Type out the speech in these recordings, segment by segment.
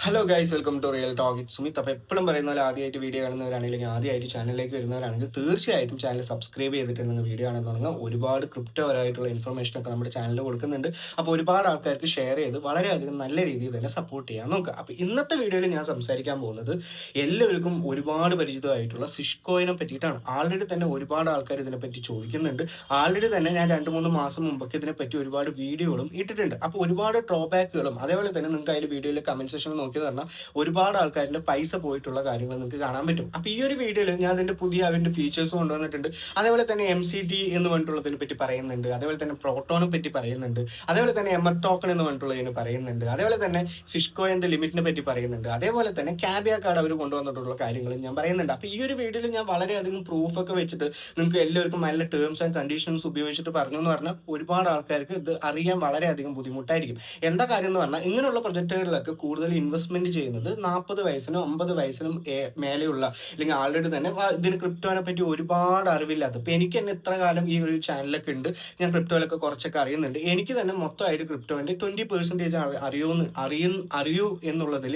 Hello guys, welcome to real talk. It Sumith. അപ്പോൾ എപ്പോഴും പറയുന്ന പോലെ ആദ്യമായിട്ട് വീഡിയോ കാണുന്നവരാണെങ്കിൽ ആദ്യമായിട്ട് ചാനലിലേക്ക് വരുന്നവരാണെങ്കിൽ തീർച്ചയായിട്ടും ചാനൽ സബ്സ്ക്രൈബ് ചെയ്തിട്ട് നിങ്ങൾ വീഡിയോ കാണാൻ തുടങ്ങുക. ഒരുപാട് ക്രിപ്റ്റോ പരമായിട്ടുള്ള ഇൻഫർമേഷനൊക്കെ നമ്മുടെ ചാനലിൽ കൊടുക്കുന്നുണ്ട്. അപ്പോൾ ഒരുപാട് ആൾക്കാർക്ക് ഷെയർ ചെയ്ത് വളരെയധികം നല്ല രീതിയിൽ തന്നെ സപ്പോർട്ട് ചെയ്യാൻ നോക്കുക. അപ്പോൾ ഇന്നത്തെ വീഡിയോയിൽ ഞാൻ സംസാരിക്കാൻ പോകുന്നത് എല്ലാവർക്കും ഒരുപാട് പരിചിതമായിട്ടുള്ള സിഷ്കോയിനെ പറ്റിയിട്ടാണ്. ആൾറെഡി തന്നെ ഒരുപാട് ആൾക്കാർ ഇതിനെപ്പറ്റി ചോദിക്കുന്നുണ്ട്. ആൾറെഡി തന്നെ ഞാൻ 2-3 മാസം മുമ്പൊക്കെ ഇതിനെപ്പറ്റി ഒരുപാട് വീഡിയോകളും ഇട്ടിട്ടുണ്ട്. അപ്പോൾ ഒരുപാട് ഡ്രോബാക്കുകളും അതേപോലെ തന്നെ നിങ്ങൾക്ക് അതിൽ വീഡിയോയിൽ കമൻറ്റ് സെക്ഷനിൽ നോക്കി പറഞ്ഞാൽ ഒരുപാട് ആൾക്കാരുടെ പൈസ പോയിട്ടുള്ള കാര്യങ്ങൾ നിങ്ങൾക്ക് കാണാൻ പറ്റും. അപ്പോൾ ഈ ഒരു വീഡിയോയിൽ ഞാൻ അതിൻ്റെ അതിൻ്റെ ഫീച്ചേഴ്സ് കൊണ്ടുവന്നിട്ടുണ്ട്. അതേപോലെ തന്നെ MCT എന്ന് പറഞ്ഞിട്ടുള്ളതിനെ പറ്റി പറയുന്നുണ്ട്. അതേപോലെ തന്നെ പ്രോട്ടോനെ പറ്റി പറയുന്നുണ്ട്. അതേപോലെ തന്നെ എമർ ടോക്കൺ എന്ന് പറഞ്ഞിട്ടുള്ളതിന് പറയുന്നുണ്ട്. അതേപോലെ തന്നെ സിഷ്കോയിൻ്റെ ലിമിറ്റിനെ പറ്റി പറയുന്നുണ്ട്. അതേപോലെ തന്നെ ക്യാബിയ കാർഡ് അവർ കൊണ്ടുവന്നിട്ടുള്ള കാര്യങ്ങളും ഞാൻ പറയുന്നുണ്ട്. അപ്പോൾ ഈ ഒരു വീഡിയോയിൽ ഞാൻ വളരെയധികം പ്രൂഫൊക്കെ വെച്ചിട്ട് നിങ്ങൾക്ക് എല്ലാവർക്കും നല്ല ടേംസ് ആൻഡ് കണ്ടീഷൻസ് ഉപയോഗിച്ചിട്ട് പറഞ്ഞു എന്ന് പറഞ്ഞാൽ ഒരുപാട് ആൾക്കാർക്ക് ഇത് അറിയാൻ വളരെയധികം ബുദ്ധിമുട്ടായിരിക്കും. എന്താ കാര്യം എന്ന് പറഞ്ഞാൽ ഇങ്ങനെയുള്ള പ്രൊജക്റ്റുകളിലൊക്കെ കൂടുതൽ ഇൻവെസ്റ്റ്മെന്റ് ചെയ്യുന്നത് 40 വയസ്സിനും 50 വയസ്സിനും മേലെയുള്ള അല്ലെങ്കിൽ ആൾറെഡി തന്നെ ഇതിന് ക്രിപ്റ്റോനെ പറ്റി ഒരുപാട് അറിവില്ലാത്ത. ഇപ്പം എനിക്ക് തന്നെ ഇത്ര കാലം ഈ ഒരു ചാനലൊക്കെ ഉണ്ട്, ഞാൻ ക്രിപ്റ്റോയിലൊക്കെ കുറച്ചൊക്കെ അറിയുന്നുണ്ട്. എനിക്ക് തന്നെ മൊത്തമായിട്ട് ക്രിപ്റ്റോൻ്റെ 20% അറിയൂ എന്നുള്ളതിൽ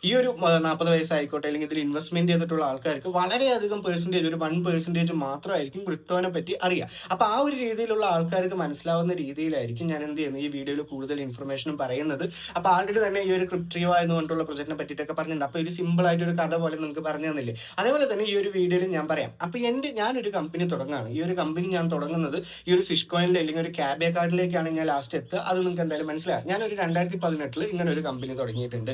ഈ ഒരു 40 വയസ്സായിക്കോട്ടെ അല്ലെങ്കിൽ ഇതിൽ ഇൻവെസ്റ്റ്മെന്റ് ചെയ്തിട്ടുള്ള ആൾക്കാർക്ക് വളരെയധികം പെർസെൻറ്റേജ്, ഒരു 1% മാത്രമായിരിക്കും ക്രിപ്റ്റോനെ പറ്റി അറിയുക. അപ്പോൾ ആ ഒരു രീതിയിലുള്ള ആൾക്കാർക്ക് മനസ്സിലാവുന്ന രീതിയിലായിരിക്കും ഞാൻ എന്ത് ചെയ്യുന്നത്, ഈ വീഡിയോയിൽ കൂടുതൽ ഇൻഫർമേഷനും പറയുന്നത്. അപ്പോൾ ആൾറെഡി തന്നെ ഈ ഒരു ക്രിപ്റ്റോ എന്ന് പറഞ്ഞിട്ടുള്ള പ്രൊജക്റ്റിനെ പറ്റിയിട്ടൊക്കെ പറഞ്ഞിട്ടുണ്ട്. അപ്പോൾ ഒരു സിമ്പിൾ ആയിട്ട് ഒരു കഥ പോലെ നിങ്ങൾക്ക് പറഞ്ഞു തന്നില്ലേ. അതേപോലെ തന്നെ ഈ ഒരു വീഡിയോയിൽ ഞാൻ പറയാം. അപ്പോൾ ഞാനൊരു കമ്പനി തുടങ്ങുകയാണ്. ഈ ഒരു കമ്പനി ഞാൻ തുടങ്ങുന്നത് ഈ ഒരു സിഷ്കോയിനിൽ അല്ലെങ്കിൽ ഒരു ക്യാബിയ കാർഡിലേക്കാണ് ഞാൻ ലാസ്റ്റ് എത്തുക. അത് നിങ്ങൾക്ക് എന്തായാലും മനസ്സിലാകും. ഞാനൊരു 2018 ഇങ്ങനെ ഒരു കമ്പനി തുടങ്ങിയിട്ടുണ്ട്.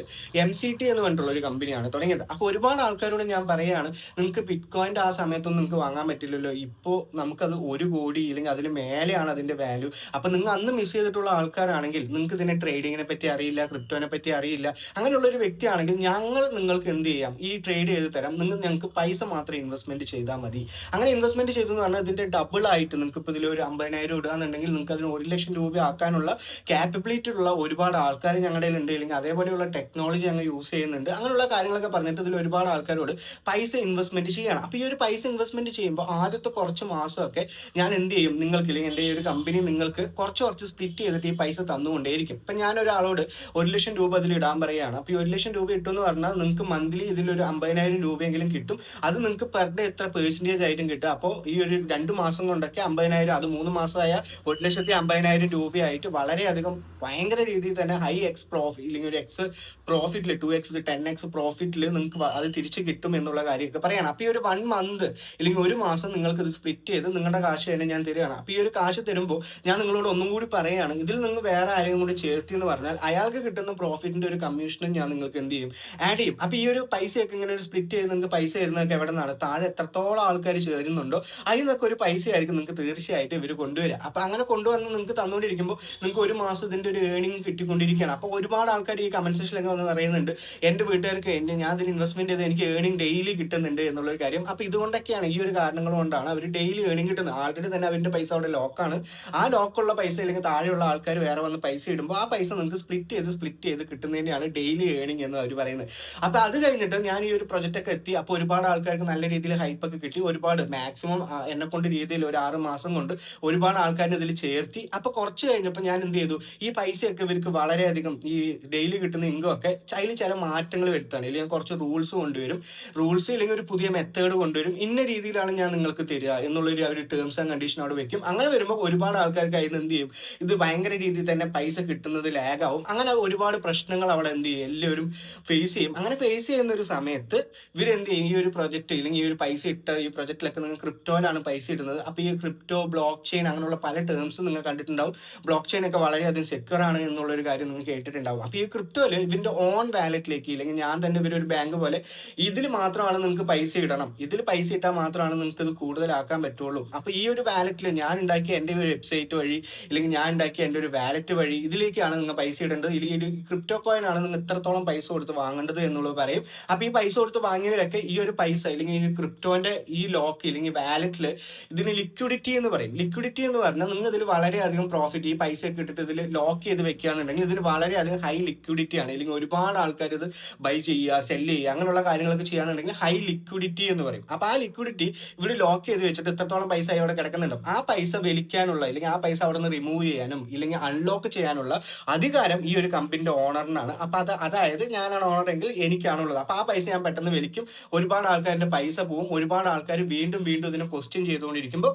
MCT എന്ന് പറഞ്ഞിട്ടുള്ള ഒരു കമ്പനിയാണ് തുടങ്ങിയത്. അപ്പോൾ ഒരുപാട് ആൾക്കാരോട് ഞാൻ പറയുകയാണ്, നിങ്ങൾക്ക് ബിറ്റ്കോയിൻ്റെ ആ സമയത്തൊന്നും നിങ്ങൾക്ക് വാങ്ങാൻ പറ്റില്ലല്ലോ, ഇപ്പോൾ നമുക്കത് 1 കോടി അല്ലെങ്കിൽ അതിന് മേലെയാണ് അതിൻ്റെ വാല്യൂ. അപ്പോൾ നിങ്ങൾ അന്ന് മിസ് ചെയ്തിട്ടുള്ള ആൾക്കാരാണെങ്കിൽ നിങ്ങൾക്ക് ഇതിനെ ട്രേഡിങ്ങിനെ പറ്റി അറിയില്ല, ക്രിപ്റ്റോനെ പറ്റി അറിയില്ല, അങ്ങനെയുള്ള ഒരു വ്യക്തിയാണെങ്കിൽ ഞങ്ങൾ നിങ്ങൾക്ക് എന്ത് ചെയ്യാം, ഈ ട്രേഡ് ചെയ്ത് തരാം. ഞങ്ങൾക്ക് പൈസ മാത്രം ഇൻവെസ്റ്റ്മെന്റ് ചെയ്താൽ മതി. അങ്ങനെ ഇൻവെസ്റ്റ്മെന്റ് ചെയ്തെന്ന് പറഞ്ഞാൽ ഇതിന്റെ ഡബിൾ ആയിട്ട് നിങ്ങൾക്ക് ഇപ്പോൾ ഇതിൽ ഒരു 50,000 ഇടുകയാണെന്നുണ്ടെങ്കിൽ നിങ്ങൾക്ക് അതിന് 1 ലക്ഷം രൂപ ആക്കാനുള്ള ക്യാപ്പബിലിറ്റി ഉള്ള ഒരുപാട് ആൾക്കാർ ഞങ്ങളുടെ ഉണ്ട്. അല്ലെങ്കിൽ അതേപോലെയുള്ള ടെക്നോളജി ഞങ്ങൾ യൂസ് ചെയ്യുന്നുണ്ട്. അങ്ങനെയുള്ള കാര്യങ്ങളൊക്കെ പറഞ്ഞിട്ട് ഇതിൽ ഒരുപാട് ആൾക്കാരോട് പൈസ ഇൻവെസ്റ്റ്മെന്റ് ചെയ്യണം. അപ്പോൾ ഈ ഒരു പൈസ ഇൻവെസ്റ്റ്മെന്റ് ചെയ്യുമ്പോൾ ആദ്യത്തെ കുറച്ച് മാസമൊക്കെ ഞാൻ എന്ത് ചെയ്യും, നിങ്ങൾക്ക് അല്ലെങ്കിൽ എൻ്റെ ഈ ഒരു കമ്പനി നിങ്ങൾക്ക് കുറച്ച് സ്പ്ലിറ്റ് ചെയ്തിട്ട് ഈ പൈസ തന്നുകൊണ്ടേയിരിക്കും. ഇപ്പം ഞാനൊരാളോട് 1 ലക്ഷം രൂപ അതിൽ ഇടാൻ പറയുകയാണ്. അപ്പോൾ ഈ 1 ലക്ഷം രൂപ ഇട്ടെന്ന് പറഞ്ഞാൽ നിങ്ങൾക്ക് മന്ത്ലി ഇതിലൊരു 50,000 രൂപയെങ്കിലും കിട്ടും. അത് നിങ്ങൾക്ക് പെർ ഡേ എത്ര പെർസെൻറ്റേജ് ആയിട്ടും കിട്ടും. അപ്പോൾ ഈ ഒരു 2 മാസം കൊണ്ടൊക്കെ 50,000, അത് 3 മാസമായ 1,50,000 രൂപയായിട്ട് വളരെയധികം ഭയങ്കര രീതിയിൽ തന്നെ ഹൈ പ്രോഫിറ്റ് അല്ലെങ്കിൽ ഒരു പ്രോഫിറ്റിൽ 2x 10x പ്രോഫിറ്റിൽ നിങ്ങൾക്ക് അത് തിരിച്ച് കിട്ടും എന്നുള്ള കാര്യമൊക്കെ പറയണം. അപ്പോൾ ഈ ഒരു 1 മന്ത് അല്ലെങ്കിൽ ഒരു മാസം നിങ്ങൾക്ക് ഇത് സ്പ്ലിറ്റ് ചെയ്ത് നിങ്ങളുടെ കാശ് തന്നെ ഞാൻ തരികയാണ്. അപ്പോൾ ഈ ഒരു കാശ് തരുമ്പോൾ ഞാൻ നിങ്ങളോട് ഒന്നും കൂടി പറയുകയാണ്, ഇതിൽ നിങ്ങൾ വേറെ ആരെയും കൂടി ചേർത്തി എന്ന് പറഞ്ഞാൽ അയാൾക്ക് കിട്ടുന്ന പ്രോഫിറ്റിന്റെ ഒരു കമ്മീഷനും ഞാൻ നിങ്ങൾക്ക് എന്ത് ചെയ്യും, ആഡ് ചെയ്യും. അപ്പോൾ ഈ ഒരു പൈസയൊക്കെ ഇങ്ങനെ ഒരു സ്പ്ലിറ്റ് ചെയ്ത് നിങ്ങൾക്ക് പൈസ തരുന്നതൊക്കെ എവിടെ നിന്നാണ്, താഴെ എത്രത്തോളം ആൾക്കാർ ചേരുന്നുണ്ടോ അതിൽ നിന്നൊക്കെ ഒരു പൈസയായിരിക്കും നിങ്ങൾക്ക് തീർച്ചയായിട്ടും ഇവർ കൊണ്ടുവരിക. അപ്പോൾ അങ്ങനെ കൊണ്ടുവന്ന് നിങ്ങൾക്ക് തന്നുകൊണ്ടിരിക്കുമ്പോൾ നിങ്ങൾക്ക് ഒരു മാസം ഇതിൻ്റെ ഒരു ഏണിംഗ് കിട്ടിക്കൊണ്ടിരിക്കുകയാണ്. അപ്പോൾ ഒരുപാട് ആൾക്കാർ ഈ കമന്റ് സെക്ഷനിലൊക്കെ വന്ന് പറയുന്നുണ്ട്, എൻ്റെ വീട്ടുകാർക്ക് ഞാൻ ഇതിൽ ഇൻവെസ്റ്റ്മെന്റ് ചെയ്ത് എനിക്ക് ഏണിംഗ് ഡെയിലി കിട്ടുന്നുണ്ട് എന്നുള്ളൊരു കാര്യം. അപ്പോൾ ഇതുകൊണ്ടൊക്കെയാണ്, ഈ ഒരു കാരണങ്ങൾ കൊണ്ടാണ് അവർ ഡെയിലി ഏണിംഗ് കിട്ടുന്നത്. ആൾറെഡി തന്നെ അവരുടെ പൈസ അവിടെ ലോക്കാണ്. ആ ലോക്കുള്ള പൈസ അല്ലെങ്കിൽ താഴെയുള്ള ആൾക്കാർ വേറെ വന്ന് പൈസ ഇടുമ്പോൾ ആ പൈസ നിങ്ങൾക്ക് സ്പ്ലിറ്റ് ചെയ്ത് കിട്ടുന്നതിനാണ് ഡെയിലി ഏണിംഗ് എന്ന് അവർ പറയുന്നത്. അപ്പോൾ അത് കഴിഞ്ഞിട്ട് ഞാൻ ഈ ഒരു പ്രൊജക്റ്റ് ഒക്കെ എത്തി. അപ്പോൾ ഒരുപാട് ആൾക്കാർക്ക് നല്ല രീതിയിൽ ഹൈപ്പൊക്കെ കിട്ടി. ഒരുപാട് മാക്സിമം എന്നെ കൊണ്ട് രീതിയിൽ ഒരു 6 മാസം കൊണ്ട് ഒരുപാട് ആൾക്കാരിനെ ഇതിൽ ചേർത്തി. അപ്പോൾ കുറച്ച് കഴിഞ്ഞപ്പോൾ ഞാൻ എന്ത് ചെയ്തു, ഈ പൈസയൊക്കെ ഇവർക്ക് വളരെയധികം ഈ ഡെയിലി കിട്ടുന്ന ഇൻകം ഒക്കെ അതിൽ ചില മാറ്റങ്ങൾ വരുത്താണ്. അല്ലെങ്കിൽ കുറച്ച് റൂൾസ് കൊണ്ടുവരും, റൂൾസ് ഇല്ലെങ്കിൽ ഒരു പുതിയ മെത്തേഡ് കൊണ്ടുവരും. ഇന്ന രീതിയിലാണ് ഞാൻ നിങ്ങൾക്ക് തരിക എന്നുള്ളൊരു അവർ ടേംസ് ആൻഡ് കണ്ടീഷൻ അവിടെ വെക്കും. അങ്ങനെ വരുമ്പോൾ ഒരുപാട് ആൾക്കാർക്ക് അതിന് എന്ത് ചെയ്യും, ഇത് ഭയങ്കര രീതിയിൽ തന്നെ പൈസ കിട്ടുന്നത് ലാഗാവും. അങ്ങനെ ഒരുപാട് പ്രശ്നങ്ങൾ അവിടെ എന്ത് ചെയ്യും, എല്ലാവരും ഫേസ് ചെയ്യും. അങ്ങനെ ഫേസ് ചെയ്യുന്ന ഒരു സമയത്ത് ഇവരെന്ത് ചെയ്യും, ഈ ഒരു പ്രൊജക്റ്റ് അല്ലെങ്കിൽ ഈ ഒരു പൈസ ഇട്ട ഈ പ്രൊജക്റ്റിലൊക്കെ നിങ്ങൾ ക്രിപ്റ്റോയിലാണ് പൈസ ഇടുന്നത്. അപ്പോൾ ഈ ക്രിപ്റ്റോ, ബ്ലോക്ക് ചെയിൻ അങ്ങനെയുള്ള പല ടേംസും നിങ്ങൾ കണ്ടിട്ടുണ്ടാവും. ബ്ലോക്ക് ചെയിൻ ഒക്കെ വളരെയധികം സെക്യൂർ ആണ് എന്നുള്ളൊരു കാര്യം നിങ്ങൾ കേട്ടിട്ടുണ്ടാവും. അപ്പോൾ ഈ ക്രിപ്റ്റോയിൽ ഇതിൻ്റെ ഓൺ വാലറ്റിലേക്ക് അല്ലെങ്കിൽ ഞാൻ തന്നെ ഇവരൊരു ബാങ്ക് പോലെ ഇതിൽ മാത്രമാണ് നിങ്ങൾക്ക് പൈസ ഇടണം, ഇതിൽ പൈസ ഇട്ടാൽ മാത്രമാണ് നിങ്ങൾക്ക് ഇത് കൂടുതലാക്കാൻ പറ്റുള്ളൂ. അപ്പോൾ ഈ ഒരു വാലറ്റിൽ ഞാൻ ഉണ്ടാക്കിയ എൻ്റെ ഒരു വെബ്സൈറ്റ് വഴി അല്ലെങ്കിൽ ഞാൻ ഉണ്ടാക്കിയ എൻ്റെ ഒരു വാലറ്റ് വഴി ഇതിലേക്കാണ് നിങ്ങൾ പൈസ ഇടേണ്ടത്. ഈ ക്രിപ്റ്റോ കോയിൻ ആണ് നിങ്ങൾ ഇത്രത്തോളം പൈസ കൊടുത്ത് വാങ്ങേണ്ടത് എന്നുള്ളത് പറയും. അപ്പോൾ ഈ പൈസ കൊടുത്ത് വാങ്ങിയവരൊക്കെ ഈ ഒരു പൈസ അല്ലെങ്കിൽ ഈ ക്രിപ്റ്റോന്റെ ഈ ലോക്ക് അല്ലെങ്കിൽ വാലറ്റിൽ ഇതിന് ലിക്വിഡിറ്റി എന്ന് പറയും. ലിക്വിഡിറ്റി എന്ന് പറഞ്ഞാൽ നിങ്ങൾ ഇതിൽ വളരെയധികം പ്രോഫിറ്റ്, ഈ പൈസ ഒക്കെ ഇട്ടിട്ട് ഇതിൽ ലോക്ക് ചെയ്ത് വെക്കുകയാണെന്നുണ്ടെങ്കിൽ ഇതിന് വളരെയധികം ഹൈ ലിക്വിഡിറ്റി ആണ്. അല്ലെങ്കിൽ ഒരുപാട് ആൾക്കാർ ഇത് ബൈ ചെയ്യുക, സെല്ല് ചെയ്യുക, അങ്ങനെയുള്ള കാര്യങ്ങളൊക്കെ ചെയ്യാന്നുണ്ടെങ്കിൽ ഹൈ ലിക്വിഡിറ്റി എന്ന് പറയും. അപ്പോൾ ആ ലിക്വിഡിറ്റി ഇവിടെ ലോക്ക് ചെയ്ത് വെച്ചിട്ട് ഇത്രത്തോളം പൈസ അവിടെ കിടക്കുന്നുണ്ടാവും. ആ പൈസ വലിക്കാനുള്ള അല്ലെങ്കിൽ ആ പൈസ അവിടെ നിന്ന് റിമൂവ് ചെയ്യാനും ഇല്ലെങ്കിൽ അൺലോക്ക് ചെയ്യാനുള്ള അധികാരം ഈ ഒരു കമ്പനിയുടെ ഓണറിനാണ്. അപ്പോൾ അത് അതായത് ഞാനാണ് ഓണർ എങ്കിൽ എനിക്കാണുള്ളത്. അപ്പോൾ ആ പൈസ ഞാൻ പെട്ടെന്ന് വലിക്കും, ഒരുപാട് ആൾക്കാരുടെ പൈസ പോവും, ഒരുപാട് ആൾക്കാർ വീണ്ടും വീണ്ടും ഇതിനെ ക്വസ്റ്റ്യൻ ചെയ്തുകൊണ്ടിരിക്കുമ്പോൾ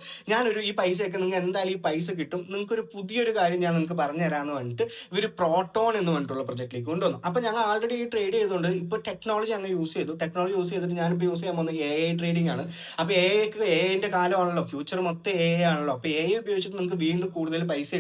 ഈ പൈസയൊക്കെ നിങ്ങൾ എന്തായാലും ഈ പൈസ കിട്ടും, നിങ്ങൾക്കൊരു പുതിയൊരു കാര്യം ഞാൻ നിങ്ങൾക്ക് പറഞ്ഞു തരാമെന്ന് പറഞ്ഞിട്ട് ഇവർ പ്രോട്ടോൺ എന്ന് പറഞ്ഞിട്ടുള്ള പ്രൊജക്റ്റിലേക്ക് കൊണ്ടുവന്നു. അപ്പോൾ ഞങ്ങൾ ആൾറെഡി ഈ ട്രേഡ് ചെയ്തുകൊണ്ട് ഇപ്പോൾ ടെക്നോളജി ഞങ്ങൾ യൂസ് ചെയ്തു. ടെക്നോളജി യൂസ് ചെയ്തിട്ട് ഞാനിപ്പോൾ യൂസ് ചെയ്യാൻ പോകുന്നത് AI ട്രേഡിംഗ് ആണ്. അപ്പോൾ AI കാലമാണല്ലോ, ഫ്യൂച്ചർ മൊത്തം AI ആണല്ലോ. അപ്പോൾ AI ഉപയോഗിച്ചിട്ട് നിങ്ങൾക്ക് വീണ്ടും കൂടുതൽ പൈസ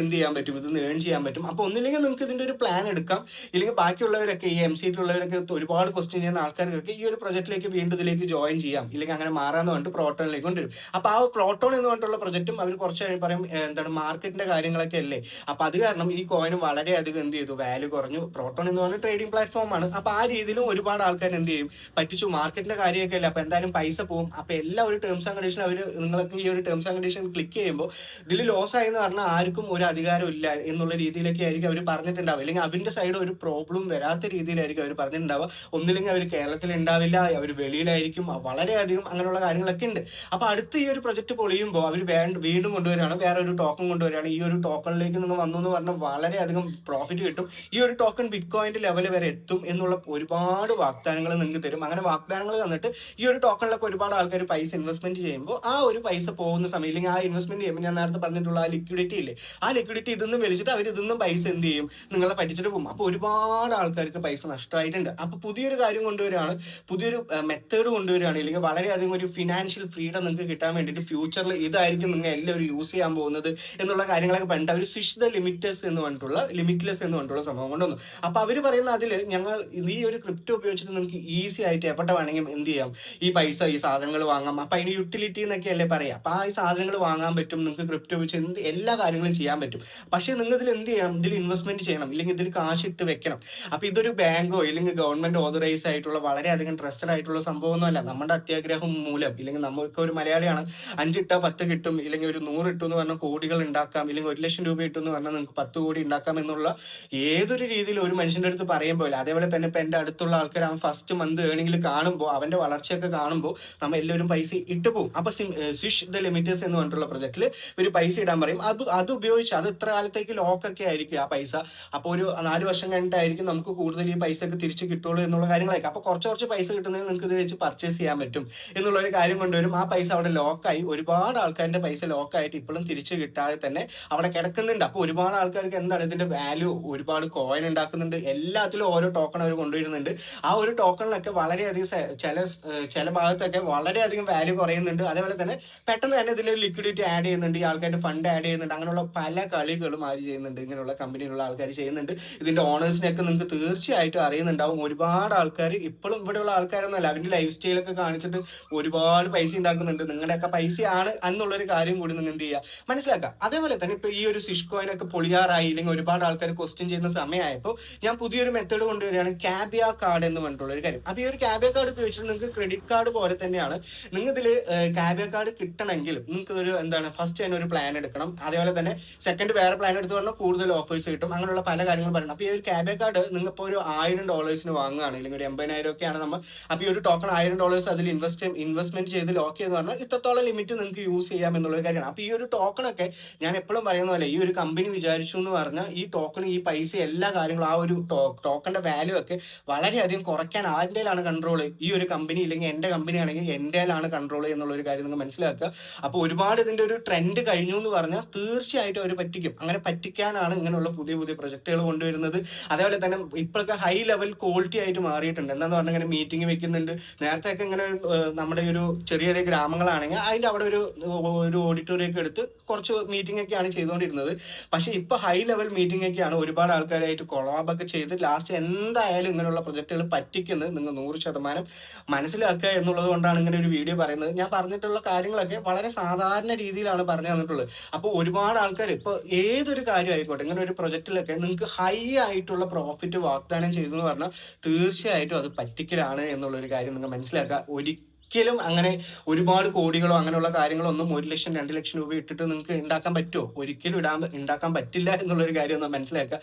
എന്ത് ചെയ്യാൻ പറ്റും, ഇതിന്ന് ഏൺ ചെയ്യാൻ പറ്റും. അപ്പോൾ ഒന്നില്ലെങ്കിൽ നിങ്ങൾക്ക് ഇതിൻ്റെ ഒരു പ്ലാൻ എടുക്കാം, ഇല്ലെങ്കിൽ ബാക്കിയുള്ളവരൊക്കെ ഈ MCയിലുള്ളവരൊക്കെ ഒരുപാട് ക്വസ്റ്റ്യൻ ചെയ്യുന്ന ആൾക്കാർക്കൊക്കെ ഈ ഒരു പ്രൊജക്റ്റിലേക്ക് വീണ്ടും ഇതിലേക്ക് ജോയിൻ ചെയ്യാം, ഇല്ലെങ്കിൽ അങ്ങനെ മാറാന്ന് പറഞ്ഞിട്ട് പ്രോട്ടോണിലേക്ക് കൊണ്ടുവരും. അപ്പോൾ ആ പ്രോട്ടോൺ എന്ന് പറഞ്ഞിട്ടുള്ള പ്രൊജക്റ്റും അവർ കുറച്ച് കഴിഞ്ഞ് പറയും മാർക്കറ്റിന്റെ കാര്യങ്ങളൊക്കെ അല്ലേ, അപ്പോൾ അത് കാരണം ഈ കോയിന് വളരെയധികം എന്ത് ചെയ്തു, വാല്യൂ കുറഞ്ഞു. പ്രോട്ടോൺ എന്ന് പറഞ്ഞ ട്രേഡിംഗ് പ്ലാറ്റ്ഫോം ആണ്. അപ്പോൾ ആ രീതിയിലും ഒരുപാട് ആൾക്കാർ എന്ത് ചെയ്യും, പറ്റിച്ചു. മാർക്കറ്റിന്റെ കാര്യമൊക്കെ അല്ലേ, അപ്പോൾ എന്തായാലും പൈസ പോകും. അപ്പോൾ എല്ലാ ഒരു ടേംസ് ആൻഡ് കണ്ടീഷൻ നിങ്ങൾക്ക് ഈ ഒരു ടേംസ് ആൻഡ് കണ്ടീഷൻ ക്ലിക്ക് ചെയ്യുമ്പോൾ ഇതിൽ ലോസ് ആയി എന്ന് പറഞ്ഞാൽ ആർക്കും ഒരു അധികാരം ഇല്ല എന്നുള്ള രീതിയിലൊക്കെ ആയിരിക്കും അവർ പറഞ്ഞിട്ടുണ്ടാവുക, അല്ലെങ്കിൽ അവരുടെ സൈഡ് ഒരു പ്രോബ്ലം വരാത്ത രീതിയിലായിരിക്കും അവർ പറഞ്ഞിട്ടുണ്ടാവുക. ഒന്നില്ലെങ്കിൽ അവർ കേരളത്തിൽ ഉണ്ടാവില്ല, അവർ വെളിയിലായിരിക്കും, വളരെയധികം അങ്ങനെയുള്ള കാര്യങ്ങളൊക്കെ ഉണ്ട്. അപ്പോൾ അടുത്ത ഈ ഒരു പ്രൊജക്ട് പൊളിയുമ്പോൾ അവർ വീണ്ടും കൊണ്ടുവരികയാണ്, വേറെ ഒരു ടോക്കൺ കൊണ്ടുവരികയാണ്. ഈ ഒരു ടോക്കണിലേക്ക് നിങ്ങൾ വന്നു എന്ന് പറഞ്ഞാൽ വളരെയധികം പ്രോഫിറ്റ് കിട്ടും. ഈ ഒരു ടോക്കൺ ബിറ്റ്കോയിന്റെ ലെവൽ വരെ എത്തും എന്നുള്ള ഒരുപാട് വാഗ്ദാനങ്ങൾ നിങ്ങൾക്ക് തരും. അങ്ങനെ വാഗ്ദാനങ്ങൾ തന്നിട്ട് ഈ ഒരു ടോക്കണിലൊക്കെ ഒരുപാട് ആൾക്കാർ പൈസ ഇൻവെസ്റ്റ്മെന്റ് ചെയ്യുമ്പോൾ ആ ഒരു പൈസ പോകുന്ന സമയം, ഇല്ലെങ്കിൽ ആ ഇൻവെസ്റ്റ്മെന്റ് ചെയ്യുമ്പോൾ ഞാൻ നേരത്തെ പറഞ്ഞിട്ടുള്ള ആ ലിക്വിഡിറ്റി ഇല്ലേ, ആ ലിക്വിഡിറ്റി ഇതൊന്നും വലിച്ചിട്ട് അവർ ഇതൊന്നും പൈസ എന്ത് ചെയ്യും, നിങ്ങളെ പറ്റിച്ചിട്ട് പോകും. അപ്പോൾ ഒരുപാട് ആൾക്കാർക്ക് പൈസ നഷ്ടമായിട്ടുണ്ട്. അപ്പോൾ പുതിയൊരു കാര്യം കൊണ്ടുവരികയാണ്, പുതിയൊരു മെത്തേഡ് കൊണ്ടുവരികയാണ്, ഇല്ലെങ്കിൽ വളരെയധികം ഒരു ഫിനാൻഷ്യൽ ഫ്രീഡം നിങ്ങൾക്ക് കിട്ടാൻ വേണ്ടിയിട്ട് ഫ്യൂച്ചറിൽ ഇതായിരിക്കും നിങ്ങൾ എല്ലാവരും യൂസ് ചെയ്യാൻ പോകുന്നത് എന്നുള്ള കാര്യങ്ങളൊക്കെ പറഞ്ഞിട്ട് അവർ സ്വിച്ച് ദ ലിമിറ്റ്ലെസ് എന്ന് പറഞ്ഞിട്ടുള്ള സംഭവം കൊണ്ടുവന്നു. അപ്പോൾ അവർ പറയുന്ന അതിൽ ഞങ്ങൾ ഈ ഒരു ക്രിപ്റ്റോ ഉപയോഗിച്ചിട്ട് നിങ്ങൾക്ക് ഈസി ആയിട്ട് എവിടെ വേണമെങ്കിലും എന്ത് ചെയ്യാം, ഈ സാധനങ്ങൾ വാങ്ങാം. അപ്പം അതിന് യൂട്ടിലിറ്റി എന്നൊക്കെ അല്ലേ പറയാം. അപ്പോൾ ആ ഈ സാധനങ്ങൾ വാങ്ങാൻ പറ്റും, നിങ്ങൾക്ക് ക്രിപ്റ്റോ ഉപയോഗിച്ച് എല്ലാ കാര്യങ്ങളും ചെയ്യാൻ പറ്റും. പക്ഷേ നിങ്ങൾ ഇതിൽ എന്ത് ചെയ്യണം, ഇതിൽ ഇൻവെസ്റ്റ്മെന്റ് ചെയ്യണം, ഇല്ലെങ്കിൽ ഇതിൽ കാശ് ഇട്ട് വെക്കണം. അപ്പോൾ ഇതൊരു ബാങ്കോ ഇല്ലെങ്കിൽ ഗവൺമെന്റ് ഓതറൈസ് ആയിട്ടുള്ള വളരെയധികം ട്രസ്റ്റഡ് ആയിട്ടുള്ള സംഭവമൊന്നുമല്ല. നമ്മുടെ അത്യാഗ്രഹം മൂലം, ഇല്ലെങ്കിൽ നമ്മൾക്ക് ഒരു മലയാളിയാണ് 5 ഇട്ടാൽ 10 കിട്ടും, ഇല്ലെങ്കിൽ ഒരു 100 ഇട്ടു എന്ന് പറഞ്ഞാൽ കോടികൾ ഉണ്ടാക്കാം, ഇല്ലെങ്കിൽ 1 ലക്ഷം രൂപ ഇട്ടു എന്ന് പറഞ്ഞാൽ നിങ്ങൾക്ക് 10 കോടി ഉണ്ടാക്കാം എന്നുള്ള ഏതൊരു രീതിയിൽ ഒരു മനുഷ്യൻ്റെ അടുത്ത് പറയുമ്പോൾ, അതേപോലെ തന്നെ ഇപ്പം എൻ്റെ അടുത്തുള്ള ആൾക്കാർ അവൻ ഫസ്റ്റ് മന്ത് ഏണിംഗിൽ കാണുമ്പോൾ, അവൻ്റെ വളർച്ചയൊക്കെ കാണുമ്പോൾ നമ്മൾ എല്ലാവരും പൈസ ഇട്ട് പോകും. അപ്പോൾ സ്വിച്ച് ദ ലിമിറ്റേഴ്സ് എന്ന് പറഞ്ഞിട്ടുള്ള പ്രൊജക്റ്റിൽ ഒരു പൈസ ഇടാൻ പറയും. അത് ഉപയോഗിച്ച് അത് ഇത്ര കാലത്തേക്ക് ലോക്കൊക്കെ ആയിരിക്കും ആ പൈസ. അപ്പോൾ ഒരു 4 വർഷം കഴിഞ്ഞിട്ടായിരിക്കും നമുക്ക് കൂടുതൽ ഈ പൈസ ഒക്കെ തിരിച്ച് കിട്ടുള്ളൂ എന്നുള്ള കാര്യങ്ങളായിരിക്കും. അപ്പോൾ കുറച്ച് പൈസ കിട്ടുന്നതിൽ നിങ്ങൾക്ക് ഇത് വെച്ച് പർച്ചേസ് ചെയ്യാൻ പറ്റും എന്നുള്ളൊരു കാര്യം കൊണ്ടുവരും. ആ പൈസ അവിടെ ലോക്കായി, ഒരുപാട് ആൾക്കാരുടെ പൈസ ലോക്കായിട്ട് ഇപ്പോഴും തിരിച്ച് കിട്ടാതെ തന്നെ അവിടെ കിടക്കുന്നുണ്ട്. അപ്പോൾ ഒരുപാട് ആൾക്കാർക്ക് എന്താണ് ഇതിന്റെ വാല്യൂ, ഒരുപാട് കോയിൻ ഉണ്ടാക്കുന്നുണ്ട്, എല്ലാത്തിലും ഓരോ ടോക്കൺ അവർ കൊണ്ടുവരുന്നുണ്ട്. ആ ഒരു ടോക്കണിലൊക്കെ വളരെയധികം ചില ഭാഗത്തൊക്കെ വളരെയധികം വാല്യൂ കുറയുന്നുണ്ട്. അതേപോലെ തന്നെ പെട്ടെന്ന് തന്നെ ഇതിന് ലിക്വിഡിറ്റി ആഡ് ചെയ്യുന്നുണ്ട്, ഈ ആൾക്കാരുടെ ഫണ്ട് ആഡ് ചെയ്യുന്നുണ്ട്. അങ്ങനെയുള്ള പല കളികളും ആര് ചെയ്യുന്നുണ്ട്, ഇങ്ങനെയുള്ള കമ്പനിയിലുള്ള ആൾക്കാർ ചെയ്യുന്നുണ്ട്. ഇതിന്റെ ഓണേഴ്സിനെയൊക്കെ നിങ്ങൾക്ക് തീർച്ചയായിട്ടും അറിയുന്നുണ്ടാവും. ഒരുപാട് ആൾക്കാർ ഇപ്പോഴും ഇവിടെയുള്ള ആൾക്കാരൊന്നുമല്ല, അവരുടെ ലൈഫ് സ്റ്റൈലൊക്കെ കാണിച്ചിട്ട് ഒരുപാട് പൈസ ഉണ്ടാക്കുന്നുണ്ട്. നിങ്ങളുടെയൊക്കെ പൈസയാണ് എന്നുള്ളൊരു കാര്യം കൂടി നിങ്ങൾ എന്ത് ചെയ്യുക, മനസ്സിലാക്കുക. അതേപോലെ തന്നെ ഇപ്പൊ ഈ ഒരു സ്വിച്ച് കോയിനൊക്കെ പൊളിയാറായി, ഇല്ലെങ്കിൽ ഒരുപാട് ആൾക്കാർ ക്വസ്റ്റ്യൻ ചെയ്യുന്ന സമയമായപ്പോൾ ഞാൻ പുതിയൊരു മെത്തേഡ് കൊണ്ടുവരികയാണ്, ക്യാബിയ കാർഡ് എന്ന് പറഞ്ഞിട്ടുള്ള ഒരു കാര്യം. അപ്പോൾ ഈ ഒരു ക്യാബിയ കാർഡ് ഉപയോഗിച്ചിട്ട് നിങ്ങൾക്ക് ക്രെഡിറ്റ് കാർഡ് പോലെ തന്നെയാണ്. നിങ്ങൾ ഇതിൽ ക്യാബിയ കാർഡ് കിട്ടണമെങ്കിൽ നിങ്ങൾക്ക് ഫസ്റ്റ് തന്നെ ഒരു പ്ലാൻ എടുക്കണം. അതേപോലെ തന്നെ സെക്കൻഡ് വേറെ പ്ലാൻ എടുത്ത് പറഞ്ഞാൽ കൂടുതൽ ഓഫേഴ്സ് കിട്ടും. അങ്ങനെയുള്ള പല കാര്യങ്ങളും പറയുന്നത്. അപ്പോൾ ഈ ഒരു ക്യാബിയ കാർഡ് നിങ്ങൾ ഇപ്പോൾ ഒരു $1000 വാങ്ങുകയാണ്, അല്ലെങ്കിൽ ഒരു 80,000 ഒക്കെയാണ് നമ്മൾ. അപ്പോൾ ഈ ഒരു ടോക്കൺ $1000 അതിൽ ഇൻവെസ്റ്റ്മെന്റ് ചെയ്ത് ലോക്ക് ചെയ്ത് പറഞ്ഞാൽ ഇത്രത്തോളം ലിമിറ്റ് നിങ്ങൾക്ക് യൂസ് ചെയ്യാം എന്നുള്ള കാര്യമാണ്. അപ്പോൾ ഈ ഒരു ടോക്കണൊക്കെ ഞാൻ എപ്പോഴും പറയുന്ന പോലെ, ഈ ഒരു കമ്പനി വിചാരിച്ചു എന്ന് പറഞ്ഞാൽ ഈ ടോക്കൺ, ഈ പൈസ, എല്ലാ കാര്യങ്ങളും, ആ ഒരു ടോക്കണിന്റെ വാല്യൂ ഒക്കെ വളരെയധികം കുറയ്ക്കാൻ ആരുടെയിലാണ് കൺട്രോൾ, ഈ ഒരു കമ്പനി, ഇല്ലെങ്കിൽ എൻ്റെ കമ്പനി ആണെങ്കിൽ എൻ്റെയിലാണ് കൺട്രോൾ എന്നുള്ളൊരു കാര്യം നിങ്ങൾ മനസ്സിലാക്കുക. അപ്പോൾ ഒരുപാട് ഇതിൻ്റെ ഒരു ട്രെൻഡ് കഴിഞ്ഞു എന്ന് പറഞ്ഞാൽ തീർച്ചയായിട്ടും അവർ പറ്റിക്കും. അങ്ങനെ പറ്റിക്കാനാണ് ഇങ്ങനെയുള്ള പുതിയ പ്രൊജക്റ്റുകൾ കൊണ്ടുവരുന്നത്. അതേപോലെ തന്നെ ഇപ്പോഴൊക്കെ ഹൈ ലെവൽ ക്വാളിറ്റി ആയിട്ട് മാറിയിട്ടുണ്ട്. എന്താന്ന് പറഞ്ഞാൽ ഇങ്ങനെ മീറ്റിംഗ് വെക്കുന്നുണ്ട്. നേരത്തെയൊക്കെ ഇങ്ങനെ നമ്മുടെ ഒരു ചെറിയ ഗ്രാമങ്ങളാണെങ്കിൽ അതിൻ്റെ അവിടെ ഒരു ഓഡിറ്റോറിയം ഒക്കെ എടുത്ത് കുറച്ച് മീറ്റിംഗ് ഒക്കെയാണ് ചെയ്തുകൊണ്ടിരുന്നത്. പക്ഷേ ഇപ്പോൾ ഹൈ ലെവൽ മീറ്റിംഗ് ഒക്കെയാണ്, ഒരുപാട് ആൾക്കാരായിട്ട് കൊളാബൊക്കെ ചെയ്ത് ലാസ്റ്റ് എന്തായാലും ഇങ്ങനെയുള്ള പ്രൊജക്റ്റുകൾ പറ്റിക്കുന്നത് നിങ്ങൾ 100% മനസ്സിലാക്കുക എന്നുള്ളത് കൊണ്ടാണ് ഇങ്ങനെ ഒരു വീഡിയോ പറയുന്നത്. ഞാൻ പറഞ്ഞിട്ടുള്ള കാര്യങ്ങളൊക്കെ വളരെ സാധാരണ രീതിയിലാണ് പറഞ്ഞു തന്നിട്ടുള്ളത്. അപ്പോൾ ഒരുപാട് ആൾക്കാർ ഇപ്പോൾ ഏതൊരു കാര്യം ആയിക്കോട്ടെ, ഇങ്ങനെ ഒരു പ്രൊജക്റ്റിലൊക്കെ നിങ്ങൾക്ക് ഹൈ ആയിട്ടുള്ള പ്രോഫിറ്റ് വാഗ്ദാനം ചെയ്തു എന്ന് പറഞ്ഞാൽ തീർച്ചയായിട്ടും അത് പറ്റിക്കലാണ് എന്നുള്ളൊരു കാര്യം നിങ്ങൾ മനസ്സിലാക്കുക. ഒരിക്കലും അങ്ങനെ ഒരുപാട് കോടികളോ അങ്ങനെയുള്ള കാര്യങ്ങളോ ഒന്നും 1 ലക്ഷം 2 ലക്ഷം രൂപ ഇട്ടിട്ട് നിങ്ങൾക്ക് ഉണ്ടാക്കാൻ പറ്റുമോ? ഒരിക്കലും ഉണ്ടാക്കാൻ പറ്റില്ല എന്നുള്ളൊരു കാര്യം ഒന്ന് മനസ്സിലാക്കുക.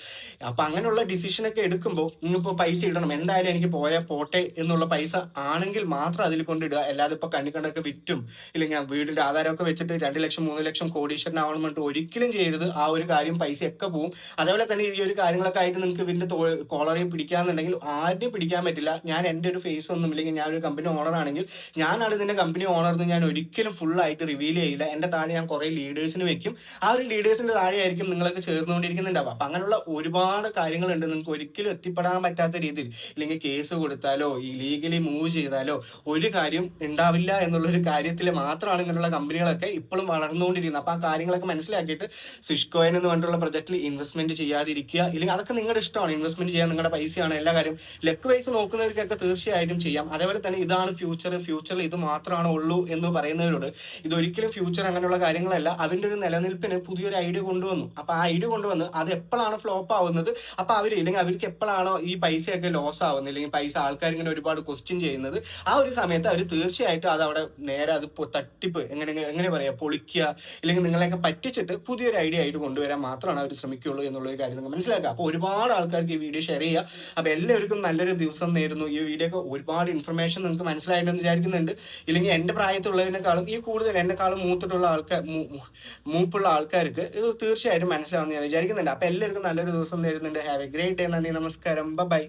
അപ്പൊ അങ്ങനെയുള്ള ഡിസിഷനൊക്കെ എടുക്കുമ്പോൾ നിങ്ങളിപ്പോൾ പൈസ ഇടണം, എന്തായാലും എനിക്ക് പോയാൽ പോട്ടെ എന്നുള്ള പൈസ ആണെങ്കിൽ മാത്രം അതിൽ കൊണ്ടിടുക. അല്ലാതെ ഇപ്പൊ കണ്ണിക്കണ്ടൊക്കെ വിറ്റും ഇല്ലെങ്കിൽ വീടിന്റെ ആധാരമൊക്കെ വെച്ചിട്ട് 2 ലക്ഷം 3 ലക്ഷം കോടീശ്വരനാവണം പറഞ്ഞിട്ട് ഒരിക്കലും ചെയ്യരുത്. ആ ഒരു കാര്യം പൈസയൊക്കെ പോവും. അതേപോലെ തന്നെ ഈ ഒരു കാര്യങ്ങളൊക്കെ ആയിട്ട് നിങ്ങൾക്ക് ഇതിന്റെ കോളറിൽ പിടിക്കാന്നുണ്ടെങ്കിൽ ആരും പിടിക്കാൻ പറ്റില്ല. ഞാൻ എൻ്റെ ഒരു ഫേസ് ഒന്നും ഇല്ലെങ്കിൽ ഞാൻ ഒരു കമ്പനി ഓണർ ആണെങ്കിൽ ഞാനാണ് ഇതിന്റെ കമ്പനി ഓണർ എന്ന് ഞാൻ ഒരിക്കലും ഫുൾ ആയിട്ട് റിവീൽ ചെയ്യില്ല. എന്റെ താഴെ ഞാൻ കുറെ ലീഡേഴ്സിന് വെക്കും. ആ ഒരു ലീഡേഴ്സിന്റെ താഴെ ആയിരിക്കും നിങ്ങളൊക്കെ ചേർന്നുകൊണ്ടിരിക്കുന്നുണ്ടാവും. അപ്പൊ അങ്ങനെയുള്ള ഒരുപാട് കാര്യങ്ങളുണ്ട്. നിങ്ങൾക്ക് ഒരിക്കലും എത്തിപ്പെടാൻ പറ്റാത്ത രീതിയിൽ ഇല്ലെങ്കിൽ കേസ് കൊടുത്താലോ ഈ ലീഗലി മൂവ് ചെയ്താലോ ഒരു കാര്യം ഉണ്ടാവില്ല എന്നുള്ളൊരു കാര്യത്തിൽ മാത്രമാണ് ഇങ്ങനെയുള്ള കമ്പനികളൊക്കെ ഇപ്പോഴും വളർന്നുകൊണ്ടിരിക്കുന്നത്. അപ്പൊ ആ കാര്യങ്ങളൊക്കെ മനസ്സിലാക്കിയിട്ട് സിഷ്കോയിൻ എന്ന് പറഞ്ഞിട്ടുള്ള പ്രൊജക്റ്റിൽ ഇൻവെസ്റ്റ്മെന്റ് ചെയ്യാതിരിക്കുക. ഇല്ലെങ്കിൽ അതൊക്കെ നിങ്ങളുടെ ഇഷ്ടമാണ്, ഇൻവെസ്റ്റ്മെന്റ് ചെയ്യാൻ നിങ്ങളുടെ പൈസയാണ്, എല്ലാ കാര്യം ലക്ക് വൈസ് നോക്കുന്നവർക്കൊക്കെ തീർച്ചയായിട്ടും ചെയ്യാം. അതേപോലെ തന്നെ ഇതാണ് ഫ്യൂച്ചറിൽ ഇത് മാത്രമാണ് ഉള്ളൂ എന്ന് പറയുന്നവരോട് ഇതൊരിക്കലും ഫ്യൂച്ചർ അങ്ങനെയുള്ള കാര്യങ്ങളല്ല. അവന്റെ ഒരു നിലനിൽപ്പിന് പുതിയൊരു ഐഡിയ കൊണ്ടുവന്നു. അപ്പൊ ആ ഐഡിയ കൊണ്ടുവന്ന് അത് എപ്പോഴാണ് ഫ്ലോപ്പ് ആവുന്നത്, അപ്പൊ ഇല്ലെങ്കിൽ അവർക്ക് എപ്പോഴാണോ ഈ പൈസയൊക്കെ ലോസ് ആവുന്നത്, അല്ലെങ്കിൽ പൈസ ആൾക്കാർ ഇങ്ങനെ ഒരുപാട് ക്വസ്റ്റ്യൻ ചെയ്യുന്നത്, ആ ഒരു സമയത്ത് അവർ തീർച്ചയായിട്ടും അത് അവിടെ നേരെ അത് തട്ടിപ്പ് എങ്ങനെ പറയാ പൊളിക്കുക, ഇല്ലെങ്കിൽ നിങ്ങളെയൊക്കെ പറ്റിച്ചിട്ട് പുതിയൊരു ഐഡിയ ആയിട്ട് കൊണ്ടുവരാൻ മാത്രമാണ് അവർ ശ്രമിക്കുകയുള്ളൂ എന്നുള്ളൊരു കാര്യം നിങ്ങൾ മനസ്സിലാക്കുക. അപ്പോൾ ഒരുപാട് ആൾക്കാർക്ക് ഈ വീഡിയോ ഷെയർ ചെയ്യുക. അപ്പോൾ എല്ലാവർക്കും നല്ലൊരു ദിവസം നേരുന്നു. ഈ വീഡിയോ ഒക്കെ ഒരുപാട് ഇൻഫർമേഷൻ നിങ്ങൾക്ക് മനസ്സിലായിട്ടുണ്ടെന്ന് വിചാരിക്കുന്നുണ്ട്. ഇല്ലെങ്കിൽ എൻ്റെ പ്രായത്തിലുള്ളതിനേക്കാളും ഈ കൂടുതൽ എന്നെക്കാളും മൂപ്പുള്ള ആൾക്കാർക്ക് ഇത് തീർച്ചയായിട്ടും മനസ്സിലാവുമെന്ന് ഞാൻ വിചാരിക്കുന്നുണ്ട്. അപ്പോൾ എല്ലാവർക്കും നല്ലൊരു ദിവസം നേരുന്നുണ്ട്. Have a great day. നന്ദി, നമസ്കാരം, ബൈ.